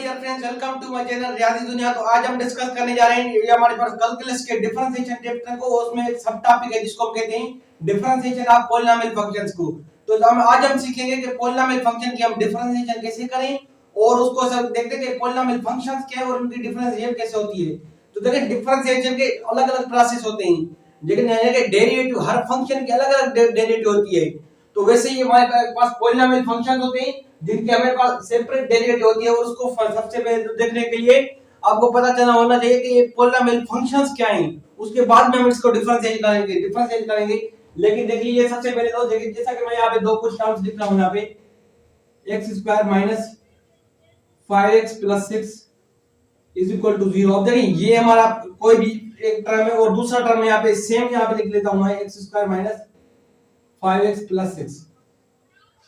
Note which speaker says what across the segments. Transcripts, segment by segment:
Speaker 1: Dear friends, welcome to my channel रियाजी दुनिया। तो आज हम डिस्कस करने जा रहे हैं ये हमारे पास कैलकुलस के डिफरेंशिएशन चैप्टर को, उसमें एक सब टॉपिक है जिसको हम कहते हैं डिफरेंशिएशन ऑफ पॉलिनोमियल फंक्शंस को। तो आज हम सीखेंगे कि पॉलिनोमियल फंक्शन की हम डिफरेंशिएशन कैसे करें और उसको सब देखते हैं कि पॉलिनोमियल फंक्शंस क्या है और उनकी डिफरेंशिएशन कैसे होती है। तो देखिए डिफरेंशिएशन के अलग-अलग प्रोसेस होते हैं, लेकिन यानी कि डेरिवेटिव हर फंक्शन की अलग-अलग डेरिवेटिव होती है। तो वैसे ही हमारे पास पॉलिनोमियल फंक्शंस होते हैं जिनकी हमें पास सेपरेट डेरिवेटिव होती है, और उसको सबसे पहले तो देखने के लिए आपको पता चलना होना चाहिए कि ये पॉलिनोमियल फंक्शंस क्या हैं। उसके बाद में हम इसको डिफरेंशिएट करेंगे। लेकिन देखिए ये सबसे पहले तो देखिए, जैसा कि मैं यहाँ पे दो कुछ टर्म्स लिख रहा हूँ यहाँ पे x² minus 5x plus 6 is equal to 0। अब देखिए ये हमारा कोई भी एक टर्म है और दूसरा टर्म यहाँ पे सेम यहाँ पे लिख लेता हूँ मैं x² माइनस 5x प्लस 6।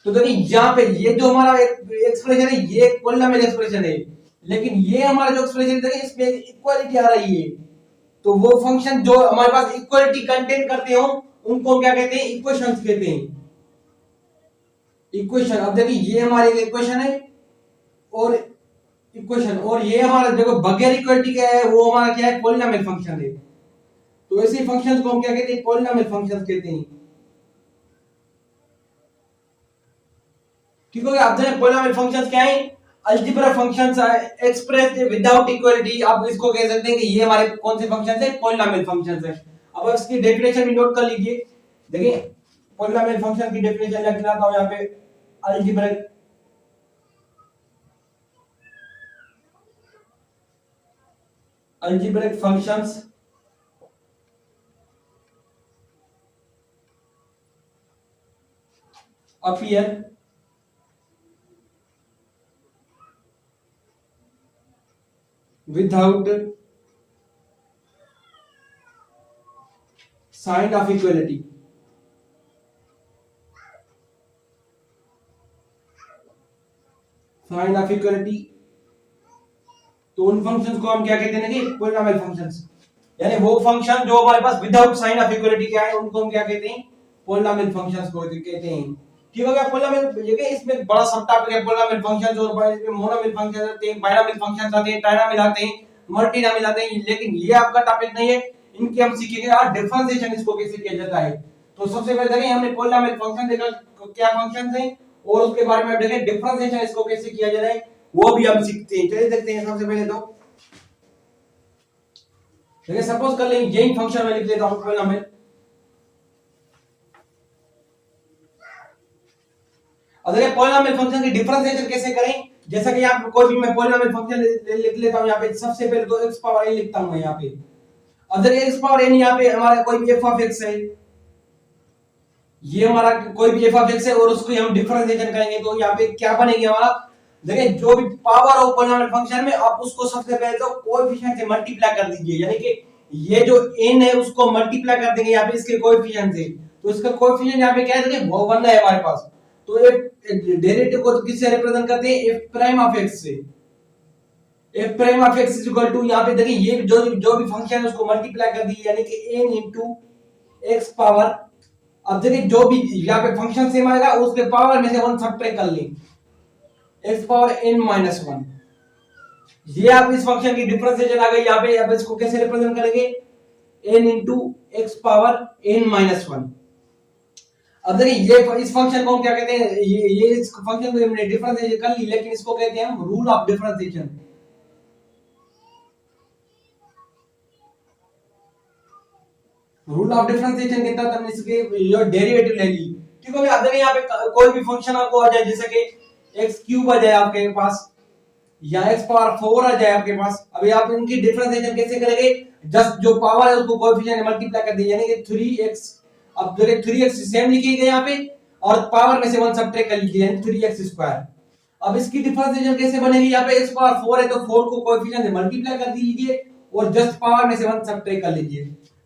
Speaker 1: तो देखिए यहाँ पे ये जो हमारा एक्सप्रेशन है ये एक पॉलिनोमियल एक्सप्रेशन है, लेकिन ये हमारा जो एक्सप्रेशन देखिए इसमें इक्वालिटी आ रही है। तो वो फंक्शन जो हमारे पास इक्वालिटी कंटेन करते हो उनको क्या कहते हैं, इक्वेशंस कहते हैं, इक्वेशन। अब देखिए ये हमारी इक्वेशन है और इक्वेशन, और ये हमारा देखो बगैर इक्वालिटी क्या है, वो हमारा क्या है, पॉलिनोमियल फंक्शन है। तो ऐसे फंक्शंस को हम क्या कहते हैं, पॉलिनोमियल फंक्शंस कहते हैं। ठीक हो गया। अब देखिए पॉलिनोमियल फंक्शंस क्या है, algebra functions expressed without equality. आप इसको कह सकते हैं कि ये हमारे कौन से फंक्शंस है, पॉलिनोमियल फंक्शंस है। अब इसकी डेफिनेशन भी नोट कर लीजिए। देखिए पॉलिनोमियल फंक्शन की डेफिनेशन लिख लेता हूं यहाँ पे, algebraic functions appear without sign of equality। Sign of equality, तो उन फंक्शंस को हम क्या कहते हैं कि पॉलिनोमियल फंक्शंस, यानी वो फंक्शन जो हमारे पास विदाउट साइन ऑफ इक्वालिटी क्या है उनको हम क्या कहते हैं, पॉलिनोमियल फंक्शंस को कहते हैं। ठीक हो गया। पॉलिनोमियल ये इसमें बड़ा सब टॉपिक है, पॉलिनोमियल फंक्शंस और मोनोमियल फंक्शंस आते हैं, बायनोमियल फंक्शंस आते हैं, ट्राइनोमियल आते हैं, मल्टीनोमियल आते हैं, लेकिन ये आपका टॉपिक नहीं है। इनकी हम सीखेंगे और डिफरेंशिएशन इसको कैसे किया जाता है। तो सबसे पहले देखिए हमने पॉलिनोमियल फंक्शन देखा क्या फंक्शंस हैं, और उसके बारे में देखें डिफरेंशिएशन इसको कैसे किया जाता है, वो भी हम सीखते हैं। चलिए देखते हैं। सबसे पहले तो देखिए सपोज कर लेंगे यही फंक्शन मैं लिख लेता हूं पॉलिनोमियल। अब देखिए पॉलिनोमियल फंक्शन की डिफरेंशिएशन कैसे करें, जैसा कि यहां कोई भी मैं पॉलिनोमियल फंक्शन लिख लेता हूं यहाँ पे। सबसे पहले तो x पावर n लिखता हूं मैं यहाँ पे। अब देखिए x पावर n यहाँ पे हमारा कोई भी f ऑफ x है, ये हमारा कोई भी f ऑफ x है, और उसको हम डिफरेंशिएशन करेंगे तो यहाँ पे क्या बनेगा हमारा, देखिए जो भी पावर हो पॉलिनोमियल फंक्शन में आप उसको सबसे पहले तो कोएफिशिएंट से मल्टीप्लाई कर दीजिए, यानी कि ये जो n है उसको मल्टीप्लाई कर देंगे यहाँ पे इसके कोएफिशिएंट से। तो इसका कोएफिशिएंट यहाँ पे क्या है, देखिए वो 1 है हमारे पास। तो डेरिवेटिव को किससे रिप्रेजेंट करते हैं, f प्राइम ऑफ x से। f prime of x is equal to, यहाँ पे देखिए ये जो भी फंक्शन है उसको मल्टीप्लाई कर दीजिए, यानी कि n इनटू x पावर। अब देखिए जो भी यहाँ पे फंक्शन सेम आएगा उसके पावर में से 1 सब्ट्रैक्ट कर लें, x पावर n माइनस 1। ये आप इस फंक्शन की डिफरेंशिएशन आ गई यहाँ पे। अब इसको कैसे रिप्रेजेंट करेंगे, n into x power n minus 1। अब देखिए ये इस फंक्शन को हम क्या कहते हैं, ये इस फंक्शन को हमने डिफरेंशिएशन कर ली, लेकिन इसको कहते हैं हम rule of differentiation. Rule of differentiation के तहत हमने इसके ये डेरिवेटिव ले ली। ठीक हो गया। अब देखिए यहाँ पे कोई भी फंक्शन आपको आ जाए, जैसे कि x क्यूब आ जाए आपके पास या x पावर 4 आ जाए आपके पास। अभी आप इनकी डिफरेंशिएशन कैसे करेंगे, जस्ट जो पावर है उसको कोएफिशिएंट मल्टीप्लाई कर दीजिए, यानी कि 3x। अब देखिए 3x सेम लिखिएगा यहाँ पे और पावर में से 1 सब्ट्रैक्ट कर लीजिए, यानी 3x स्क्वायर। अब इसकी डिफरेंशिएशन कैसे बनेगी, यहाँ पे x पावर 4 है तो 4 को कोएफिशिएंट से मल्टीप्लाई कर दीजिए और जस्ट पावर में से 1 सब्ट्रैक्ट कर लीजिए।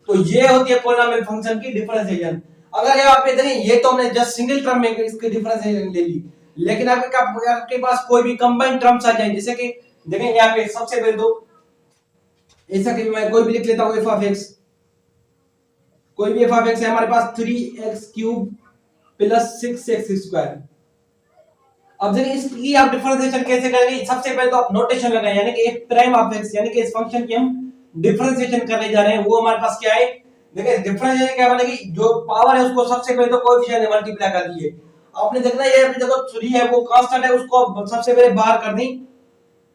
Speaker 1: तो ये होती है पॉलिनोमियल फंक्शन की डिफरेंशिएशन। अगर यहाँ पे देखिए ये तो हमने जस्ट सिंगल टर्म में इसकी डिफरेंशिएशन ले ली, लेकिन आपके पास कोई भी कंबाइंड टर्म्स आ जाए, जैसे कि देखें यहाँ पे सबसे पहले तो ऐसा कि मैं कोई भी लिख लेता हूँ f ऑफ x, कोई भी f ऑफ x है हमारे पास 3x cube plus 6x square. अब देखिए इसकी आप डिफरेंशिएशन कैसे करेंगे। सबसे पहले तो आप नोटेशन लगाएं, यानी कि एक प्राइम ऑफ एक्स, यानी कि इस फंक्शन की हम डिफरेंशिएशन करने जा रहे हैं। वो हमारे पास क्या है, देखिए डिफरेंशिएशन क्या बनेगी, जो पावर है उसको सबसे पहले तो कोएफिशिएंट से मल्टीप्लाई कर दीजिए। आपने देखना ये अभी देखो 3 है वो कांस्टेंट है, उसको सबसे पहले बाहर कर दी।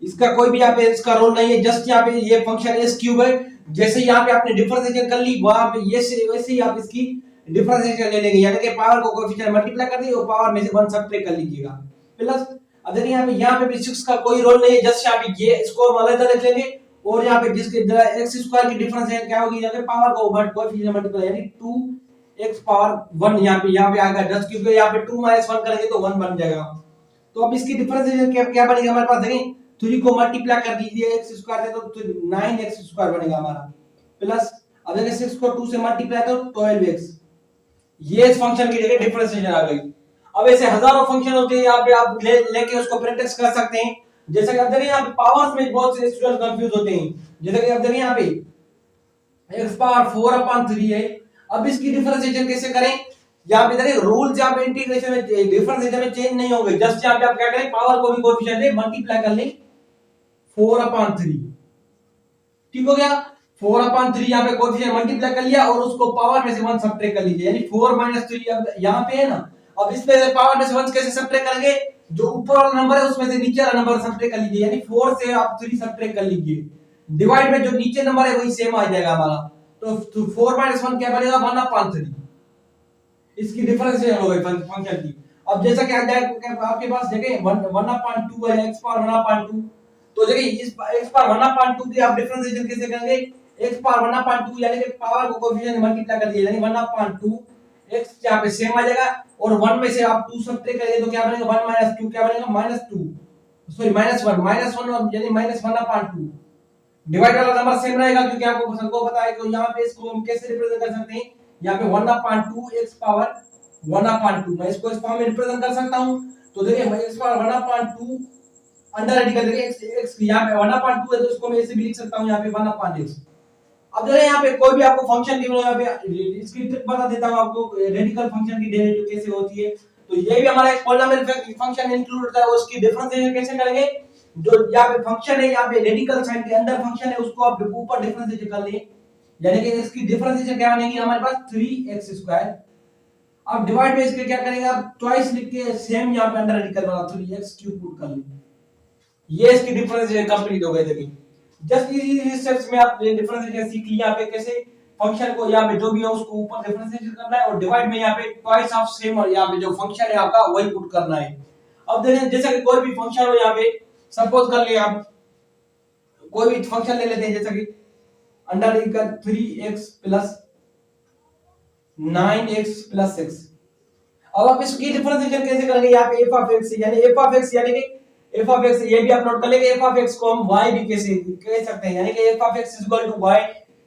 Speaker 1: इसका कोई भी यहाँ पे इसका रोल नहीं है, जस्ट यहाँ पे ये फंक्शन एस क्यूब है। जैसे यहाँ पे आपने डिफरेंशिएशन कर ली, वहां पे ये से वैसे ही आप इसकी डिफरेंशिएशन ले लेंगे, यानी कि पावर को कोएफिशिएंट मल्टीप्लाई कर दी और पावर में से 1 सब्ट्रैक्ट कर लीजिएगा प्लस। अगर यहाँ पे भी 6 का कोई रोल नहीं है, जस्ट यहाँ पे ये इसको हम अलग रख लेंगे और यहाँ पे जिसके एक्स स्क्वायर की डिफरेंशिएशन क्या होगी, यहाँ पे पावर को कोएफिशिएंट मल्टीप्लाई यानी 2 x पावर 1 यहाँ पे आएगा, जस्ट क्योंकि यहाँ पे 2 - 1 करेंगे तो 1 बन जाएगा। तो अब इसकी डिफरेंशिएशन क्या बनेगा हमारे पास, देखें 3 को मल्टीप्लाई कर दीजिए x स्क्वायर से तो 9x स्क्वायर बनेगा हमारा प्लस। अब देखिए 6 को 2 से मल्टीप्लाई तो 12x। ये इस फंक्शन की जगह डिफरेंशिएशन आ गई। अब ऐसे हजारों फंक्शन होते हैं, यहाँ पे आप लेके उसको प्रैक्टिस कर सकते हैं। जैसे कि आप देखिए यहाँ पे पावर्स में बहुत से स्टूडेंट कंफ्यूज होते हैं। जैसे कि आप देखिए यहाँ पे x पावर 4/3 है। अब इसकी डिफरेंशिएशन कैसे करें, यहाँ पे देखिए रूल्स यहाँ पे इंटीग्रेशन में डिफरेंशिएशन में चेंज नहीं होंगे, जस्ट यहाँ पे आप क्या करें, पावर को भी कोएफिशिएंट से मल्टीप्लाई कर लें 4/3। ठीक हो गया, 4/3 यहाँ पे कोएफिशिएंट मल्टीप्लाई कर लिया और उसको पावर में से 1 सब्ट्रैक्ट कर लीजिए, यानी 4 - 3 अब यहाँ पे है ना। अब इसमें पावर में से 1 कैसे सब्ट्रैक्ट करेंगे, जो ऊपर वाला नंबर है उसमें से नीचे वाला नंबर सब्ट्रैक्ट कर लीजिए, यानी 4 से आप 3 सब्ट्रैक्ट कर लीजिए। डिवाइड में जो नीचे नंबर है वही सेम आ जाएगा हमारा, तो 4 - 1 क्या बनेगा 1/3। इसकी डिफरेंशिएशन हो गई फंक्शन की। अब जैसा कि आपके पास जगह 1/2 है, x पावर 1/2। तो देखिए इस x पावर 1/2 की आप डिफरेंशिएशन कैसे करेंगे, x पावर 1/2 यानी कि पावर को कोएफिशिएंट मल्टीप्लाई कर दिया, यानी 1/2 x यहाँ पे सेम आ जाएगा और 1 में से आप 2 सब्ट्रैक्ट करेंगे तो क्या बनेगा 1 - 2 क्या बनेगा -2, सॉरी -1 यानी -1/2। डिवाइड वाला नंबर सेम रहेगा क्योंकि आपको सबको पता है। तो यहाँ पे इसको हम कैसे रिप्रेजेंट कर सकते हैं, यहाँ पे 1/2 x पावर 1/2 मैं इसको इस फॉर्म में रिप्रेजेंट कर सकता हूं। तो देखिए मैं x पावर 1/2 अंडर रेडिकल देखिए x यहाँ पे 1/2 है तो इसको मैं ऐसे भी लिख सकता हूं, यहाँ पे 1/x। अब देखिए यहाँ पे कोई भी आपको फंक्शन की यहाँ पे इसकी ट्रिक बता देता हूं आपको, रेडिकल फंक्शन की डेरिवेटिव कैसे होती है। तो ये भी हमारा एक पॉलिनोमियल फंक्शन इंक्लूड होता है, उसकी डिफरेंशिएशन कैसे करेंगे, जो यहाँ पे फंक्शन है यहाँ पे रेडिकल साइन के अंदर फंक्शन है उसको आप ऊपर डिफरेंशिएट कर लें, यानी कि इसकी डिफरेंशिएशन क्या बनेगी हमारे पास 3x²। अब डिवाइड में इसके क्या करेंगे, आप ट्वाइस लिख के सेम यहाँ पे अंडर रेडिकल वाला 3x³ पुट कर लें। ये इसकी डिफरेंशिएशन कंप्लीट हो गई। देखिए जस्ट इजी स्टेप्स में आप डिफरेंशिएशन सीख लिया यहाँ पे कैसे फंक्शन को यहाँ पे जो भी है उसको ऊपर डिफरेंशिएशन करना है और डिवाइड में यहाँ पे ट्वाइस ऑफ सेम और यहाँ पे जो फंक्शन है आपका वही पुट करना है। अब देखिए जैसे कि कोई भी फंक्शन हो, यहाँ पे सपोज कर ले आप कोई भी फंक्शन ले लेते हैं, जैसे कि under radical 3x plus 9x plus 6। अब आप इसकी डिफरेंशिएशन कैसे करेंगे, यहाँ पे f ऑफ x यानी f ऑफ x यानी कि f ऑफ x ये भी आप नोट कर लेंगे, f ऑफ x को हम y भी कैसे कह सकते हैं, यानी कि f of x equal to y,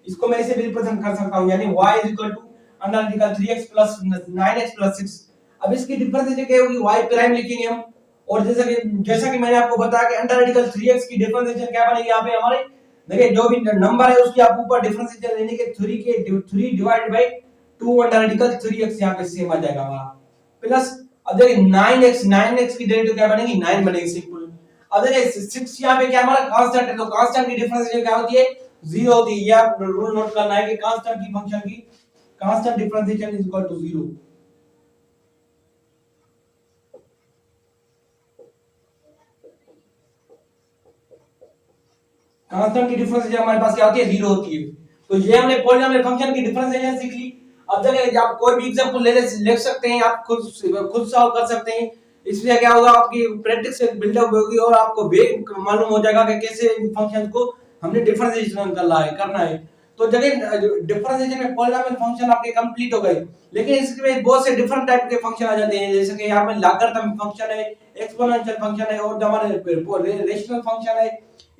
Speaker 1: इसको मैं ऐसे भी रिप्रेजेंट कर सकता हूं, यानी y equal to under radical 3x plus 9x plus 6। अब इसकी डिफरेंशिएशन क्या होगी, y प्राइम लिखेंगे हम। और जैसा कि मैंने आपको बताया कि अंडर रेडिकल 3x की डिफरेंशिएशन क्या बनेगी यहाँ पे हमारे, देखिए जो भी नंबर है उसकी आप ऊपर डिफरेंशिएशन लेने के 3 divided by 2 under radical 3x यहाँ पे सेम आ जाएगा हमारा प्लस। अब देखिए 9x की डेरिवेटिव क्या बनेगी 9 बनेगी सिंपल। अब देखिए 6 यहाँ पे क्या हमारा कांस्टेंट है, तो कांस्टेंट की डिफरेंशिएशन क्या होती है 0 होती है। ये आप रूल नोट करना है कि कांस्टेंट की फंक्शन की constant differentiation is equal to 0। Constant की डिफरेंशिएशन हमारे पास क्या होती है 0 होती है। तो ये हमने पॉलिनोमियल फंक्शन की डिफरेंशिएशन सीख ली। अब देखिए आप कोई भी एग्जांपल ले सकते हैं, आप खुद सॉल्व कर सकते हैं। इसमें क्या होगा आपकी प्रैक्टिस से बिल्डअप होगी और आपको वे मालूम हो जाएगा कि कैसे इन फंक्शन को हमने डिफरेंशिएशन करना है। तो जगह डिफरेंशिएशन में पॉलिनोमियल फंक्शन आपके कंप्लीट हो गए, लेकिन इसमें बहुत से डिफरेंट टाइप के फंक्शन आ जाते हैं, जैसे कि यहाँ पे लॉगरिथम फंक्शन है, एक्सपोनेंशियल फंक्शन है और हमारे रेशनल फंक्शन है।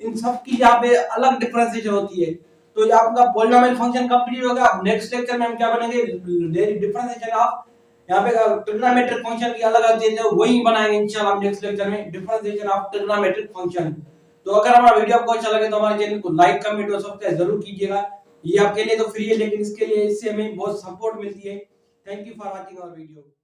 Speaker 1: इन सब की यहाँ पे अलग डिफरेंशिएशन होती है। तो आपका पॉलिनोमियल फंक्शन कंप्लीट होगा। अब नेक्स्ट लेक्चर में हम क्या बनेंगे, डिफरेंशिएशन ऑफ यहाँ पे ट्रिग्नोमेट्रिक फंक्शन की अलग अलग चीजें वही बनाएंगे इंशाल्लाह नेक्स्ट लेक्चर में, डिफरेंशिएशन ऑफ ट्रिग्नोमेट्रिक फंक्शन। तो अगर हमारा वीडियो आपको अच्छा लगे तो हमारे चैनल को लाइक कमेंट और सब्सक्राइब जरूर कीजिएगा। ये आपके लिए तो फ्री है, लेकिन इसके लिए इससे हमें बहुत सपोर्ट मिलती है। Thank you for watching our video.